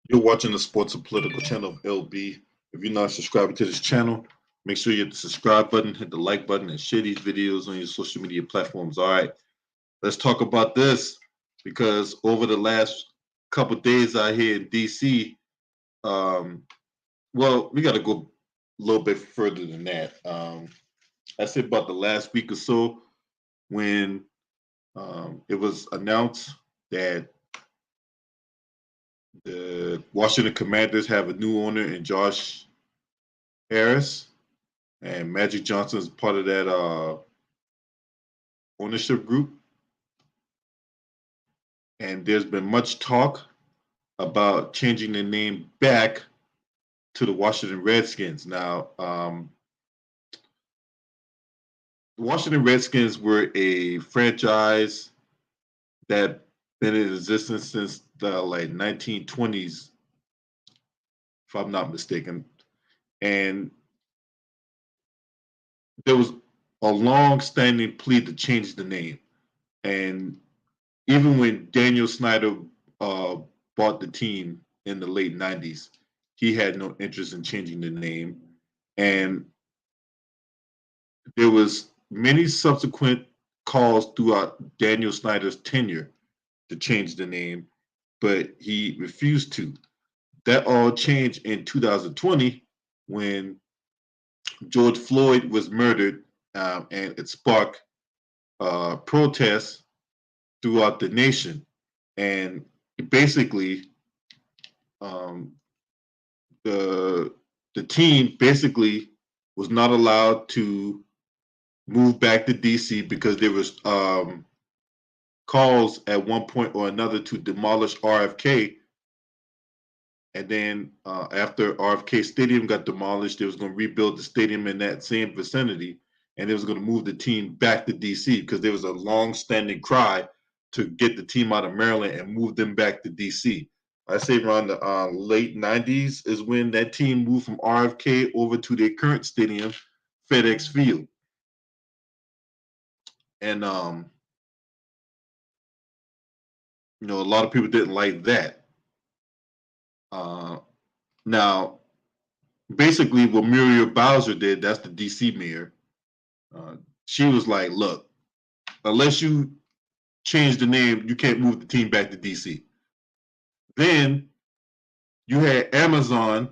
You're watching the Sports and Political channel of LB. If you're not subscribing to this channel, make sure you hit the subscribe button, hit the like button, and share these videos on your social media platforms. All right, let's talk about this because over the last couple of days out here in DC, well, we got to go a little bit further than that. I said about the last week or so when it was announced that the Washington Commanders have a new owner in Josh Harris, and Magic Johnson is part of that ownership group. And there's been much talk about changing the name back to the Washington Redskins. Now, the Washington Redskins were a franchise that been in existence since the 1920s, if I'm not mistaken. And there was a long-standing plea to change the name. And even when Daniel Snyder bought the team in the late 90s, he had no interest in changing the name. And there was many subsequent calls throughout Daniel Snyder's tenure to change the name, but he refused to. That all changed in 2020 when George Floyd was murdered, and it sparked protests throughout the nation. And basically, the team basically was not allowed to move back to DC because there was calls at one point or another to demolish RFK. And then after RFK Stadium got demolished, they was going to rebuild the stadium in that same vicinity, and they was going to move the team back to DC because there was a long-standing cry to get the team out of Maryland and move them back to DC. I say around the late 90s is when that team moved from RFK over to their current stadium, FedEx Field. And a lot of people didn't like that. Now, basically, what Muriel Bowser did, that's the DC mayor, she was like, look, unless you change the name, you can't move the team back to DC. Then you had Amazon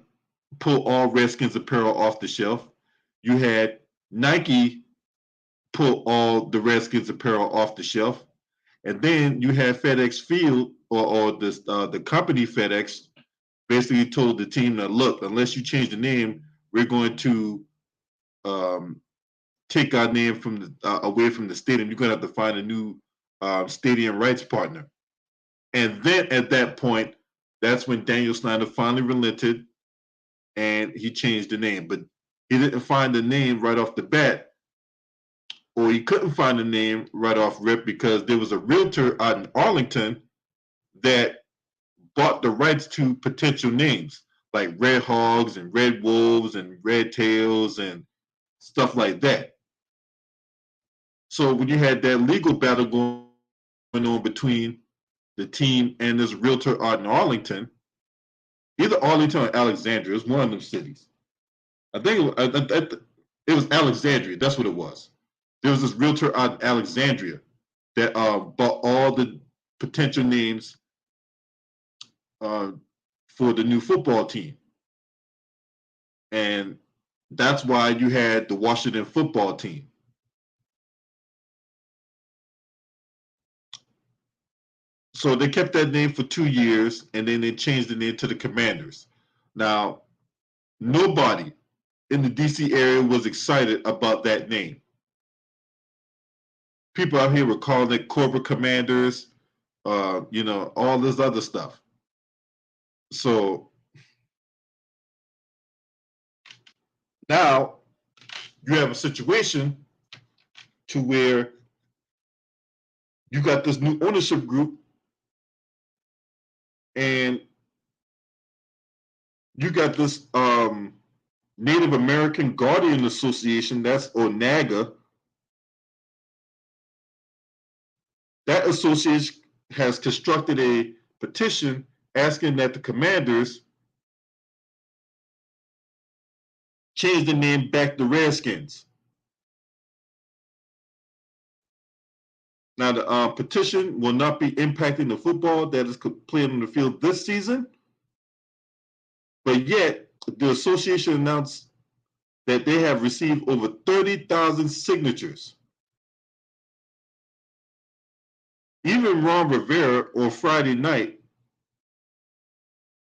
pull all Redskins apparel off the shelf. You had Nike pull all the Redskins apparel off the shelf. And then you had FedEx Field or the company FedEx basically told the team that, look, unless you change the name, we're going to take our name from the away from the stadium. You're going to have to find a new stadium rights partner. And then at that point, that's when Daniel Snyder finally relented and he changed the name. But he didn't find the name right off the bat, or he couldn't find the name right off rip because there was a realtor out in Arlington that bought the rights to potential names like Red Hogs and Red Wolves and Red Tails and stuff like that. So when you had that legal battle going on between the team and this realtor out in Arlington, either Arlington or Alexandria, it was one of them cities. I think it was Alexandria. That's what it was. There was this realtor out in Alexandria that bought all the potential names for the new football team. And that's why you had the Washington football team. So they kept that name for 2 years, and then they changed the name to the Commanders. Now, nobody in the DC area was excited about that name. People out here were calling it Corporate Commanders, all this other stuff. So now you have a situation to where you got this new ownership group and you got this Native American Guardian Association, that's or NAGA. That association has constructed a petition asking that the Commanders change the name back to Redskins. Now, the petition will not be impacting the football that is played on the field this season, but yet the association announced that they have received over 30,000 signatures. Even Ron Rivera on Friday night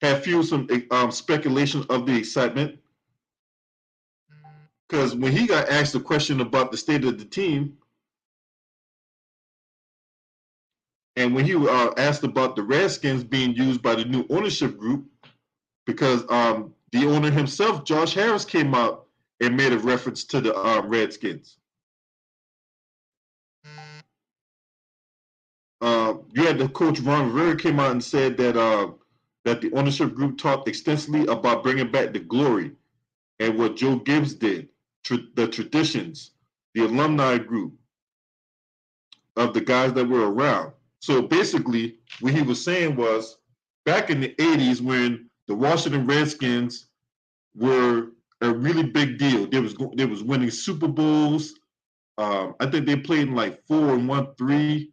had fueled some speculation of the excitement, because when he got asked a question about the state of the team, and when he asked about the Redskins being used by the new ownership group, because the owner himself, Josh Harris, came out and made a reference to the Redskins. You had the coach Ron Rivera came out and said that that the ownership group talked extensively about bringing back the glory and what Joe Gibbs did, the traditions, the alumni group of the guys that were around. So basically, what he was saying was, back in the 80s, when the Washington Redskins were a really big deal, they was winning Super Bowls. I think they played in like 4 and 1, 3.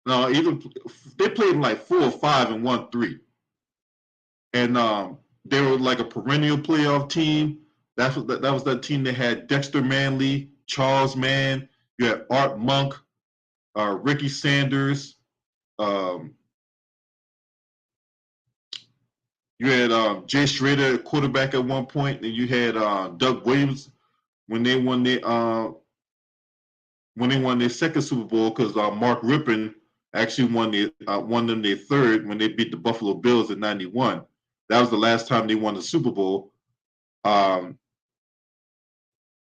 No, either they played in like 4 or 5 and 1, 3. And they were like a perennial playoff team. That was that team that had Dexter Manley, Charles Mann. You had Art Monk, Ricky Sanders. You had Jay Schrader, quarterback at one point, and you had Doug Williams when they won their second Super Bowl, because Mark Rippon actually won them their third when they beat the Buffalo Bills in '91. That was the last time they won the Super Bowl. They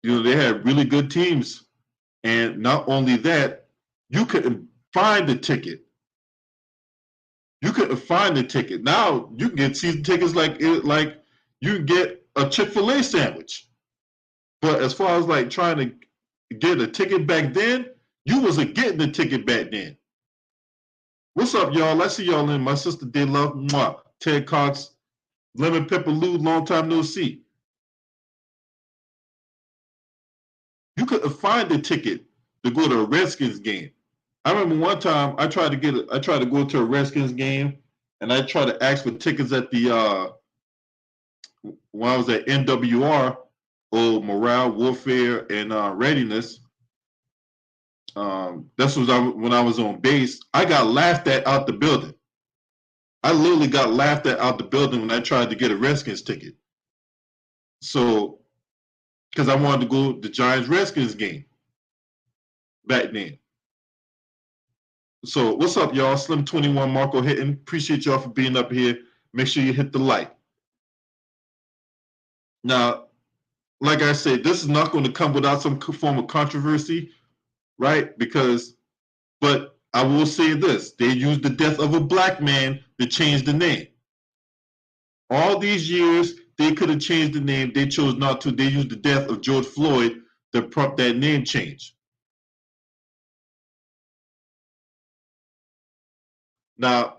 had really good teams, and not only that, you couldn't find the ticket. You couldn't find the ticket. Now you can get season tickets like you can get a Chick-fil-A sandwich. But as far as like trying to get a ticket back then, you wasn't getting the ticket back then. What's up, y'all? I see y'all in. My sister did love. Mwah. Ted Cox, Lemon Pepper Lou, long time no see. You couldn't find the ticket to go to a Redskins game. I remember one time I tried to go to a Redskins game, and I tried to ask for tickets at the when I was at NWR, Morale, Warfare, and Readiness. This was when I was on base. I got laughed at out the building. I literally got laughed at out the building when I tried to get a Redskins ticket. So, because I wanted to go to the Giants-Redskins game back then. So, what's up, y'all? Slim21, Marco Hitton. Appreciate y'all for being up here. Make sure you hit the like. Now, like I said, this is not going to come without some form of controversy, right? But I will say this. They used the death of a black man to change the name. All these years, they could have changed the name. They chose not to. They used the death of George Floyd to prompt that name change. Now,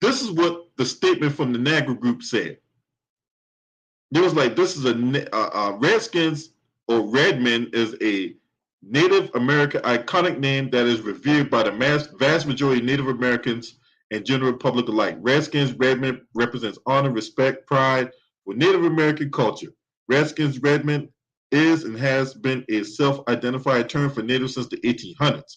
this is what the statement from the Niagara group said. It was like, this is a Redskins or Redmen is a Native American iconic name that is revered by the vast majority of Native Americans and general public alike. Redskins, Redmen represents honor, respect, pride for Native American culture. Redskins, Redmen is and has been a self-identified term for Natives since the 1800s.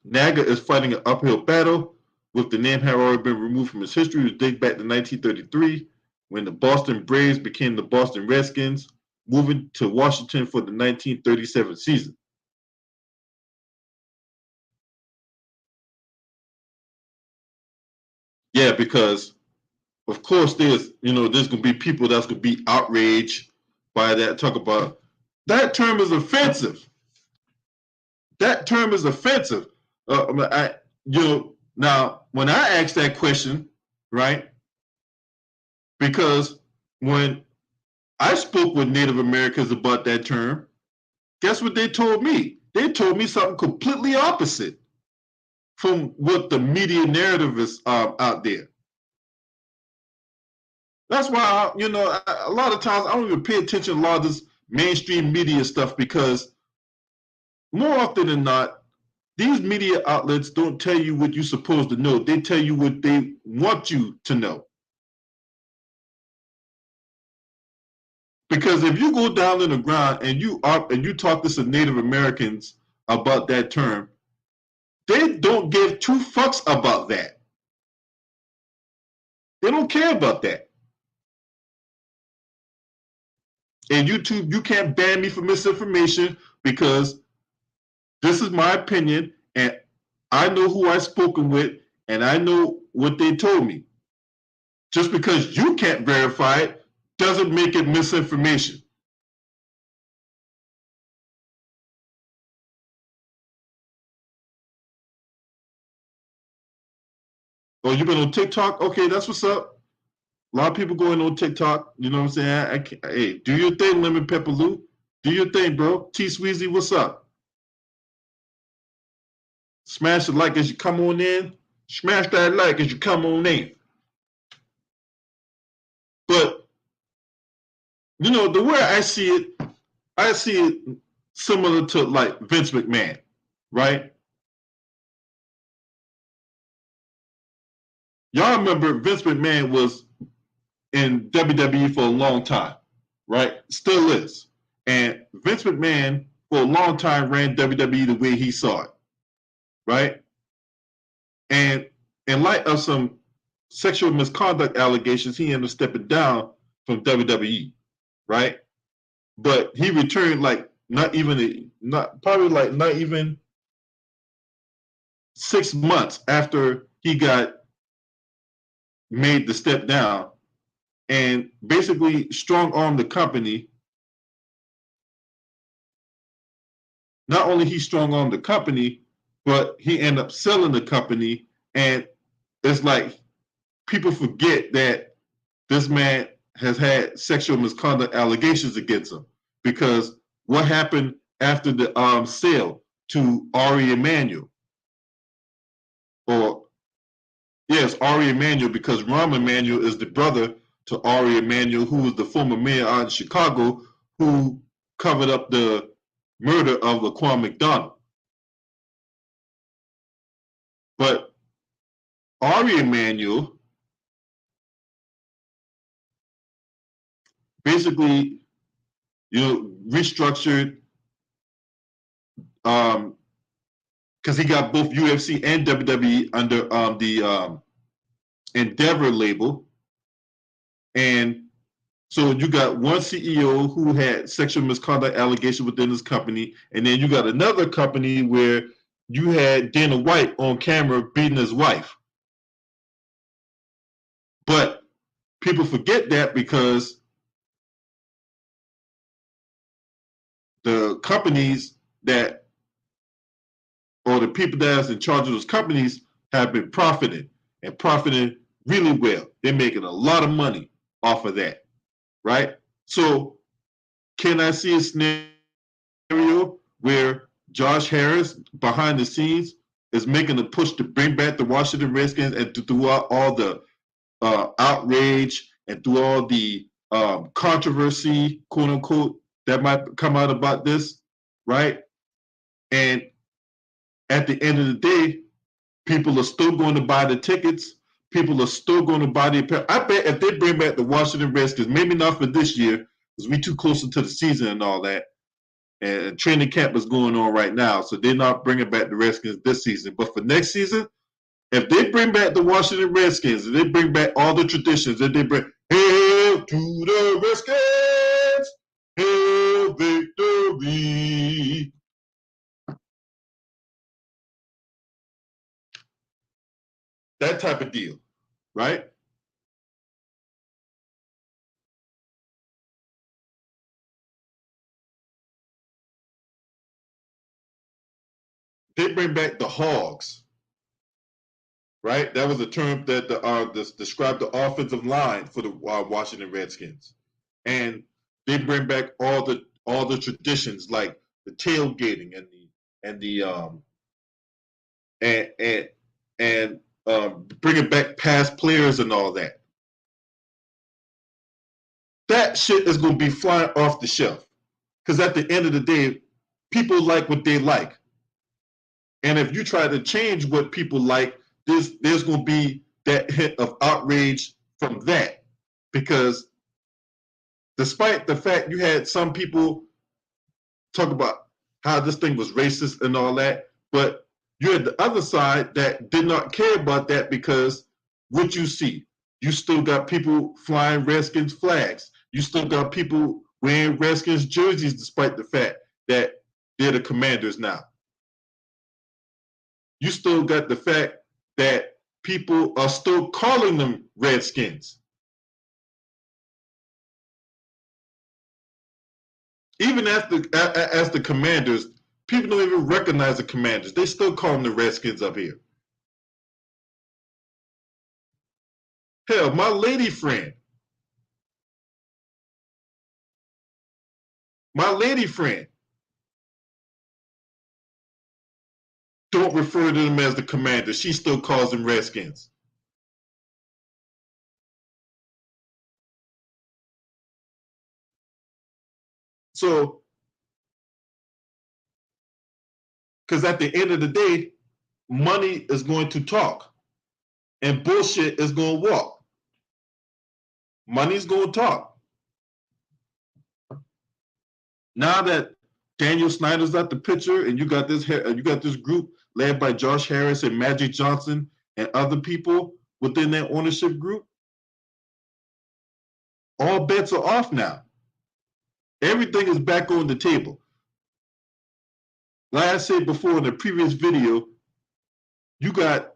Niagara is fighting an uphill battle, with the name having already been removed from its history, which dates back to 1933, when the Boston Braves became the Boston Redskins, moving to Washington for the 1937 season. Yeah, because of course there's going to be people that's going to be outraged by that. Talk about that term is offensive. That term is offensive. Now when I asked that question, right? Because when I spoke with Native Americans about that term, guess what they told me? They told me something completely opposite from what the media narrative is out there. That's why, a lot of times I don't even pay attention to a lot of this mainstream media stuff, because more often than not, these media outlets don't tell you what you're supposed to know. They tell you what they want you to know. Because if you go down in the ground and you talk to some Native Americans about that term, they don't give two fucks about that. They don't care about that. And YouTube, you can't ban me for misinformation, because this is my opinion, and I know who I've spoken with, and I know what they told me. Just because you can't verify it doesn't make it misinformation. Oh, you've been on TikTok? Okay, that's what's up. A lot of people going on TikTok. You know what I'm saying? Hey, do your thing, Lemon Pepper Lou. Do your thing, bro. T Sweezy, what's up? Smash the like as you come on in. Smash that like as you come on in. But, the way I see it similar to like Vince McMahon, right? Y'all remember Vince McMahon was in WWE for a long time, right? Still is. And Vince McMahon, for a long time, ran WWE the way he saw it, right? And in light of some sexual misconduct allegations, he ended up stepping down from WWE, right? But he returned like not even 6 months after he got made the step down, and basically strong armed the company. Not only he strong armed the company, but he ended up selling the company. And it's like people forget that this man has had sexual misconduct allegations against him, because what happened after the sale to Ari Emmanuel? Or yes, Ari Emmanuel, because Rahm Emanuel is the brother to Ari Emmanuel, who was the former mayor out in Chicago, who covered up the murder of Laquan McDonald. But Ari Emmanuel basically, restructured, because he got both UFC and WWE under the Endeavor label. And so you got one CEO who had sexual misconduct allegations within his company, and then you got another company where you had Dana White on camera beating his wife. But people forget that, because the companies that, or the people that's in charge of those companies, have been profiting, and profiting really well. They're making a lot of money off of that, right? So can I see a scenario where Josh Harris, behind the scenes, is making a push to bring back the Washington Redskins, and to throughout all the outrage and through all the controversy, quote unquote, that might come out about this, right? And at the end of the day, people are still going to buy the tickets. People are still going to buy the apparel. I bet if they bring back the Washington Redskins, maybe not for this year, because we're too closer to the season and all that, and training camp is going on right now, so they're not bringing back the Redskins this season. But for next season, if they bring back the Washington Redskins, and they bring back all the traditions, and they bring hail to the Redskins, hail victory. That type of deal, right? They bring back the Hogs, right? That was a term that described the offensive line for the Washington Redskins, and they bring back all the traditions, like the tailgating and the and the and bringing back past players and all that. That shit is going to be flying off the shelf because at the end of the day, people like what they like, and if you try to change what people like, there's going to be that hint of outrage from that because despite the fact you had some people talk about how this thing was racist and all that, but you had the other side that did not care about that because what you see, you still got people flying Redskins flags. You still got people wearing Redskins jerseys despite the fact that they're the Commanders now. You still got the fact that people are still calling them Redskins. Even as the Commanders, people don't even recognize the Commanders. They still call them the Redskins up here. Hell, my lady friend don't refer to them as the Commanders. She still calls them Redskins. So, because at the end of the day, money is going to talk and bullshit is going to walk. Money's going to talk. Now that Daniel Snyder's at the picture and you got this group led by Josh Harris and Magic Johnson and other people within that ownership group, all bets are off now. Everything is back on the table. Like I said before in the previous video, you got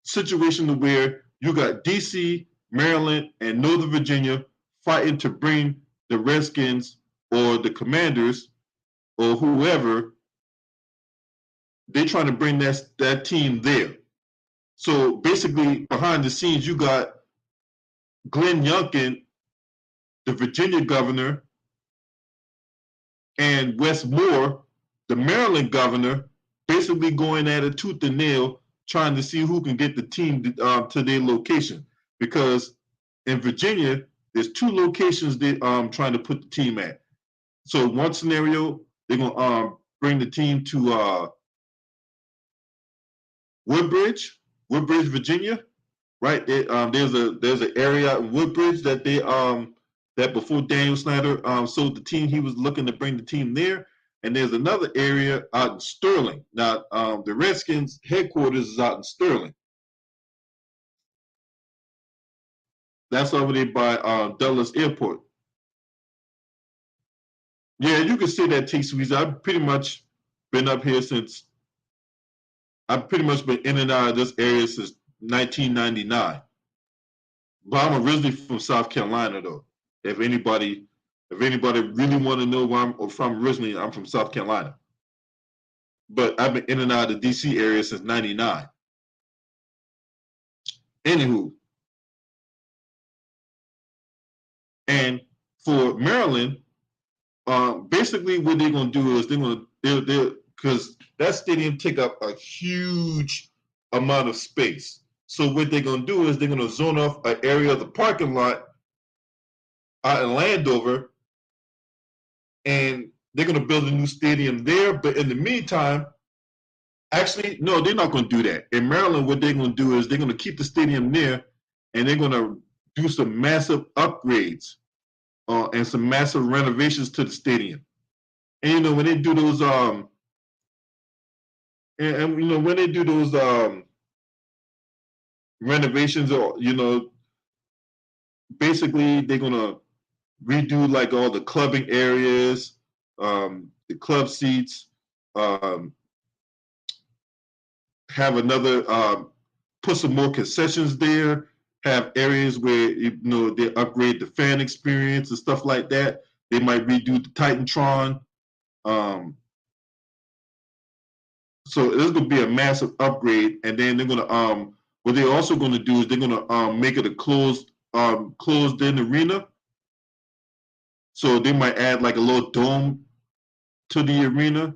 situation where you got DC, Maryland, and Northern Virginia fighting to bring the Redskins or the Commanders or whoever, they're trying to bring that team there. So basically, behind the scenes, you got Glenn Youngkin, the Virginia governor, and Wes Moore, the Maryland governor, basically going at it tooth and nail, trying to see who can get the team to their location. Because in Virginia, there's 2 locations they trying to put the team at. So one scenario, they're gonna bring the team to Woodbridge, Virginia, right? There's an area in Woodbridge that that before Daniel Snyder sold the team, he was looking to bring the team there. And there's another area out in Sterling. Now, the Redskins headquarters is out in Sterling. That's over there by Dulles Airport. Yeah, you can see that, T-Sweet. I've pretty much been up here since. I've pretty much been in and out of this area since 1999. But I'm originally from South Carolina, though. If anybody really want to know where I'm from originally, I'm from South Carolina. But I've been in and out of the DC area since '99. Anywho, and for Maryland, basically what they're gonna do is they're because that stadium take up a huge amount of space. So what they're gonna do is they're gonna zone off an area of the parking lot out in Landover, and they're gonna build a new stadium there. But in the meantime, actually, no, they're not gonna do that. In Maryland, what they're gonna do is they're gonna keep the stadium there, and they're gonna do some massive upgrades and some massive renovations to the stadium. And when they do those when they do those renovations, or basically they're gonna redo like all the clubbing areas, the club seats, have another put some more concessions there, have areas where they upgrade the fan experience and stuff like that. They might redo the Titantron. So there's going to be a massive upgrade, and then they're going to what they're also going to do is they're going to make it a closed-in arena. So they might add like a little dome to the arena,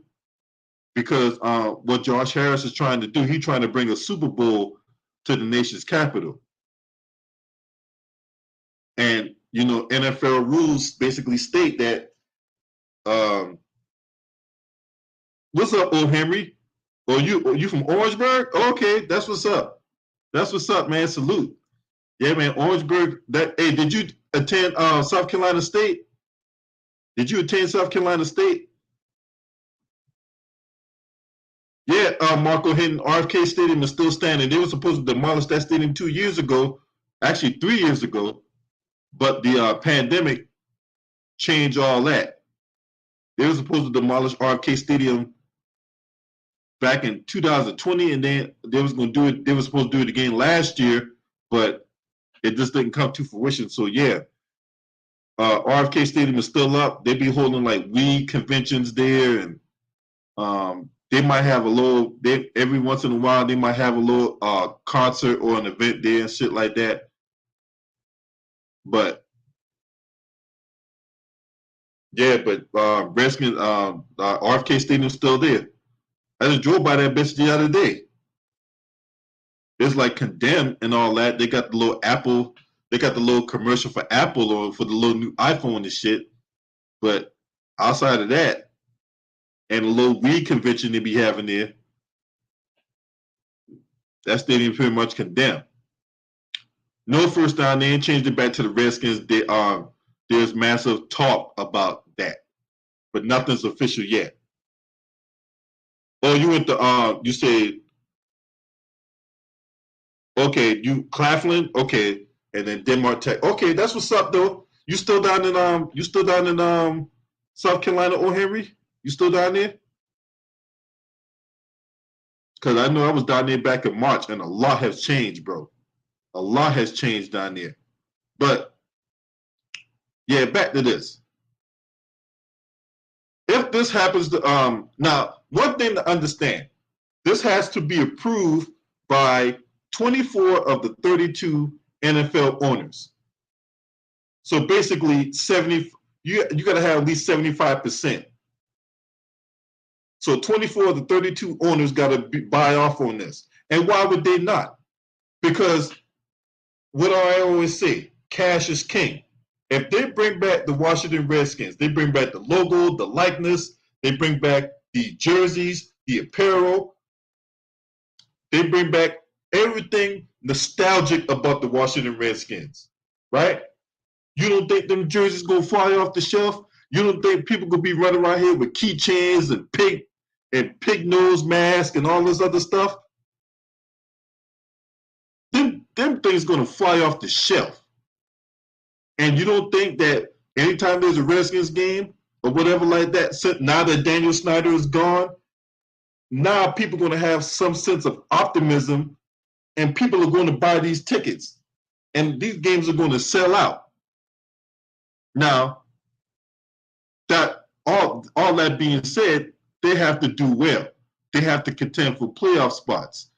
because what Josh Harris is trying to do, he's trying to bring a Super Bowl to the nation's capital. And NFL rules basically state that. What's up, old Henry? You from Orangeburg? Okay, that's what's up. That's what's up, man. Salute. Yeah, man. Orangeburg. Hey, did you attend South Carolina State? Did you attend South Carolina State? Yeah, Marco Hinton, RFK Stadium is still standing. They were supposed to demolish that stadium 2 years ago, actually 3 years ago, but the pandemic changed all that. They were supposed to demolish RFK Stadium back in 2020, and then they was going to do it. They were supposed to do it again last year, but it just didn't come to fruition. So yeah, RFK Stadium is still up. They be holding like weed conventions there, and they might have a little. Every once in a while they might have a little concert or an event there and shit like that. But yeah, but Redskins, RFK Stadium's still there. I just drove by that bitch the other day. It's like condemned and all that. They got the little Apple. They got the little commercial for Apple or for the little new iPhone and shit. But outside of that, and a little weed convention they be having there, that stadium pretty much condemned. No first down. They ain't changed it back to the Redskins. There's massive talk about that, but nothing's official yet. Oh, you went to you said okay, you Claflin, okay, and then Denmark Tech. Okay, that's what's up though. You still down in South Carolina, O. Henry? You still down there? Because I know I was down there back in March, and a lot has changed, bro. A lot has changed down there. But yeah, back to this. If this happens to now, one thing to understand, this has to be approved by 24 of the 32 NFL owners. So basically, 70. You got to have at least 75%. So 24 of the 32 owners got to buy off on this. And why would they not? Because what do I always say? Cash is king. If they bring back the Washington Redskins, they bring back the logo, the likeness, they bring back the jerseys, the apparel, they bring back everything nostalgic about the Washington Redskins, right? You don't think them jerseys gonna fly off the shelf? You don't think people gonna be running around here with keychains and pig nose mask and all this other stuff? Them things gonna fly off the shelf. And you don't think that anytime there's a Redskins game or whatever like that, now that Daniel Snyder is gone, now people are going to have some sense of optimism and people are going to buy these tickets. And these games are going to sell out. Now, that all that being said, they have to do well. They have to contend for playoff spots.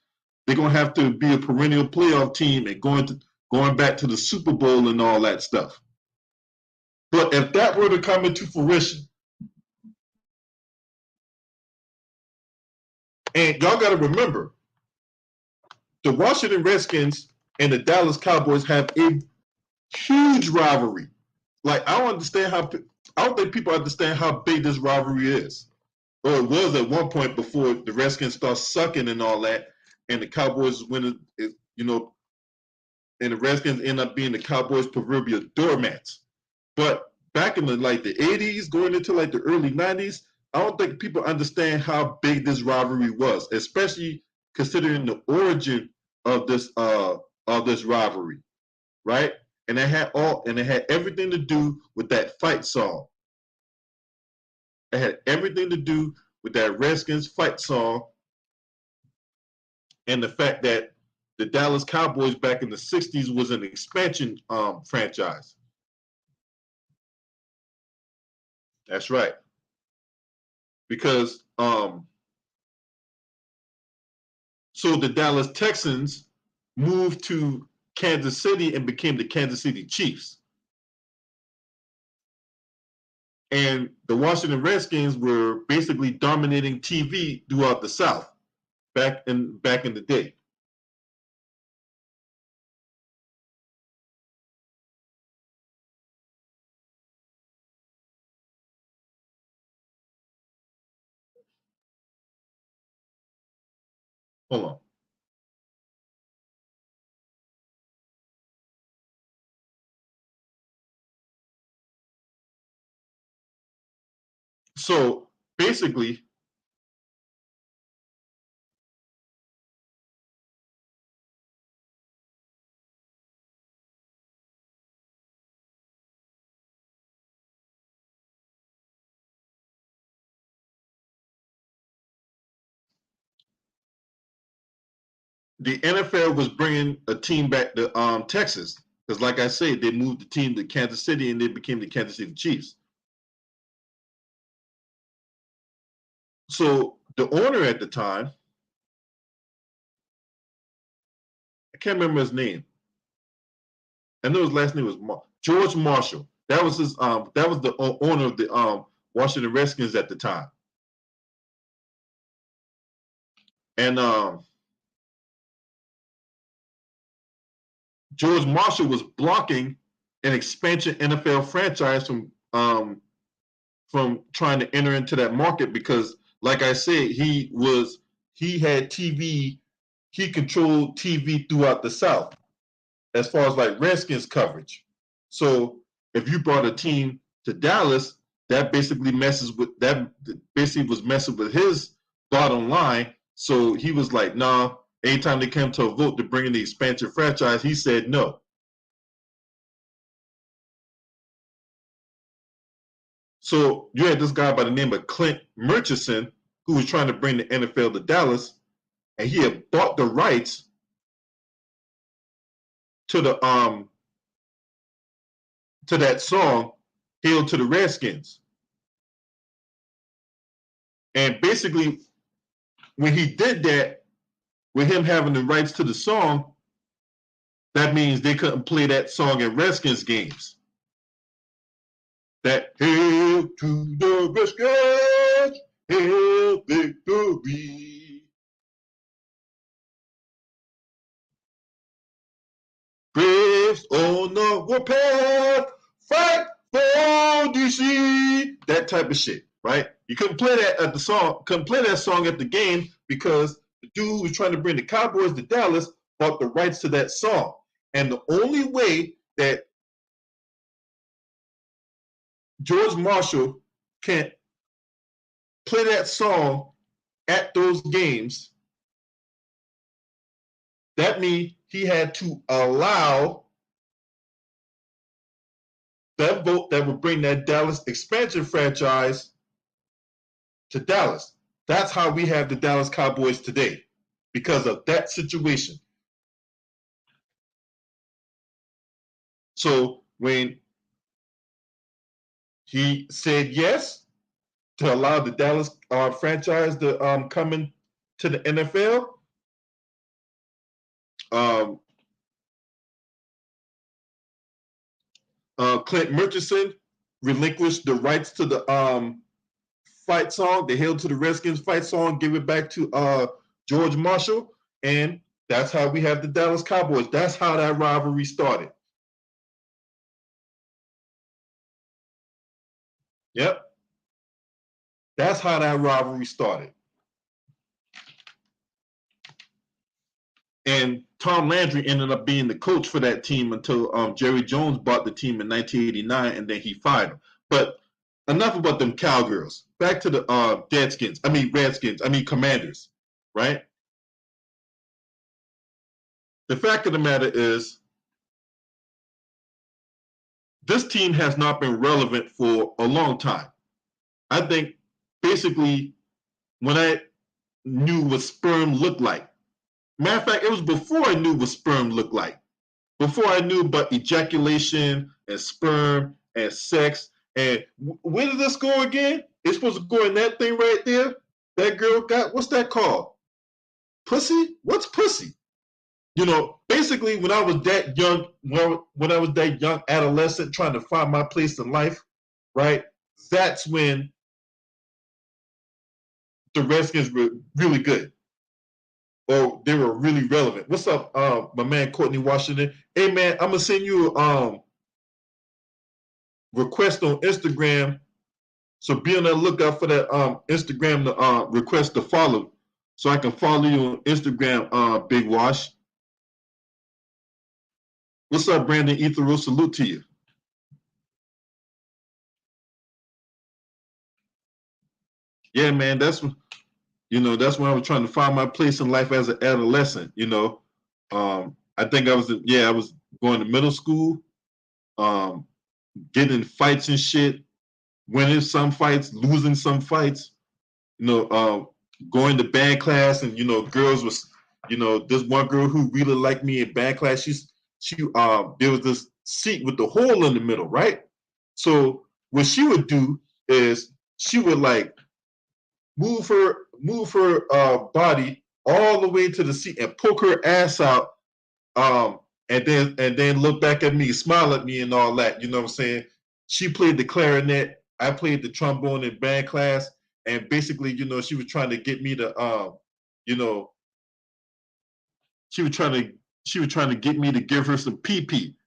They're going to have to be a perennial playoff team and going back to the Super Bowl and all that stuff. But if that were to come into fruition, and y'all got to remember, the Washington Redskins and the Dallas Cowboys have a huge rivalry. Like I don't think people understand how big this rivalry is. Or it was at one point before the Redskins start sucking and all that, and the Cowboys winning, and the Redskins end up being the Cowboys' proverbial doormats. But back in the 80s, going into the early 90s, I don't think people understand how big this rivalry was, especially considering the origin of this rivalry, right? And it had everything to do with that fight song. It had everything to do with that Redskins fight song and the fact that the Dallas Cowboys back in the 60s was an expansion franchise. That's right. Because so the Dallas Texans moved to Kansas City and became the Kansas City Chiefs. And the Washington Redskins were basically dominating TV throughout the South back in the day. Hold on. So basically, the NFL was bringing a team back to Texas because, like I said, they moved the team to Kansas City and they became the Kansas City Chiefs. So the owner at the time, I can't remember his name. I know his last name was George Marshall. That was his. That was the owner of the Washington Redskins at the time. And George Marshall was blocking an expansion NFL franchise from trying to enter into that market because, like I said, he had TV, he controlled TV throughout the South as far as like Redskins coverage. So if you brought a team to Dallas, that basically was messing with his bottom line. So he was like, nah, anytime they came to a vote to bring in the expansion franchise, he said no. So you had this guy by the name of Clint Murchison who was trying to bring the NFL to Dallas, and he had bought the rights to that song, "Hail to the Redskins." And basically, when he did that, with him having the rights to the song, that means they couldn't play that song in Redskins games. That "Hail to the Redskins, hail victory." Braves on the warpath, fight for DC. That type of shit, right? You couldn't play that at the song, couldn't play that song at the game because the dude who was trying to bring the Cowboys to Dallas bought the rights to that song. And the only way that George Marshall can play that song at those games, that means he had to allow that vote that would bring that Dallas expansion franchise to Dallas. That's how we have the Dallas Cowboys today, because of that situation. So when he said yes to allow the Dallas franchise to come into the NFL, Clint Murchison relinquished the rights to the fight song, the "Hail to the Redskins" fight song, give it back to George Marshall, and that's how we have the Dallas Cowboys. That's how that rivalry started. Yep. That's how that rivalry started. And Tom Landry ended up being the coach for that team until Jerry Jones bought the team in 1989, and then he fired him. But enough about them Cowgirls. Back to the Commanders, right? The fact of the matter is, this team has not been relevant for a long time. I think basically when I knew what sperm looked like. Matter of fact, it was before I knew what sperm looked like. Before I knew about ejaculation and sperm and sex. And where did this go again? It's supposed to go in that thing right there. That girl got, what's that called? Pussy? What's pussy? You know, basically when I was that young, when I was that young adolescent trying to find my place in life, right? that's when the Redskins were really good. Or they were really relevant. What's up, my man Courtney Washington? Hey man, I'm gonna send you a request on Instagram. So be on the lookout for that Instagram to request to follow. So I can follow you on Instagram, Big Wash. What's up, Brandon Ethero? Salute to you. Yeah, man, that's when I was trying to find my place in life as an adolescent. I think I was going to middle school, getting in fights and shit, winning some fights, losing some fights. Going to band class, and girls was, this one girl who really liked me in band class. There was this seat with the hole in the middle, right? So what she would do is she would like move her body all the way to the seat and poke her ass out, and then look back at me, smile at me, and all that. You know what I'm saying? She played the clarinet, I played the trombone in band class, and basically, she was trying to get me to, she was trying to get me to give her some pee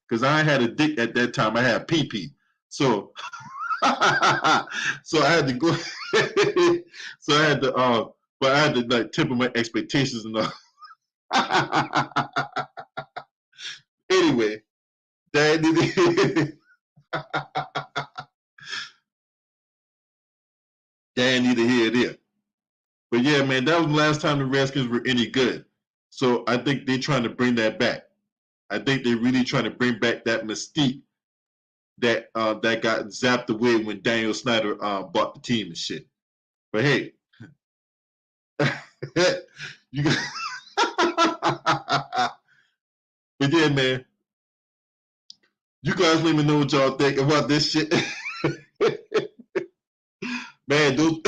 because I had a dick at that time. I had pee. So so I had to go. So I had to, but I had to like temper my expectations and all. Anyway, that need to hear it. But yeah, man, that was the last time the Redskins were any good. So I think they're trying to bring that back. I think they're really trying to bring back that mystique that got zapped away when Daniel Snyder bought the team and shit. But hey, you got but yeah, man, you guys let me know what y'all think about this shit. Man, those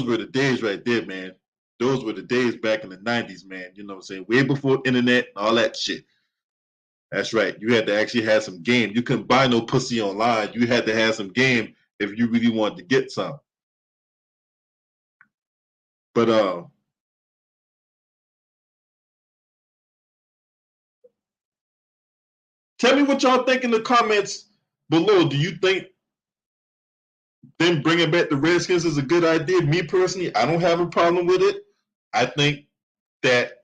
were the days right there, man. Those were the days back in the 90s, man. You know what I'm saying? Way before internet and all that shit. That's right. You had to actually have some game. You couldn't buy no pussy online. You had to have some game if you really wanted to get some. But tell me what y'all think in the comments below. Do you think them bringing back the Redskins is a good idea? Me personally, I don't have a problem with it. I think that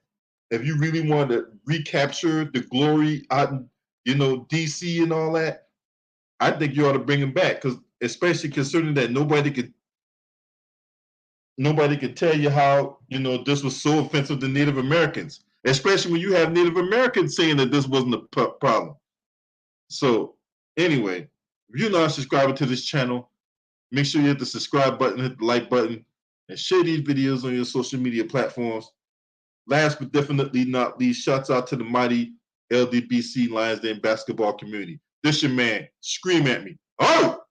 if you really want to recapture the glory out in, DC and all that, I think you ought to bring them back, because especially considering that nobody could tell you how this was so offensive to Native Americans, especially when you have Native Americans saying that this wasn't a problem. So anyway, if you're not subscribing to this channel, make sure you hit the subscribe button, hit the like button, and share these videos on your social media platforms. Last but definitely not least, shouts out to the mighty LDBC Lions Den basketball community. This your man. Scream at me. Oh!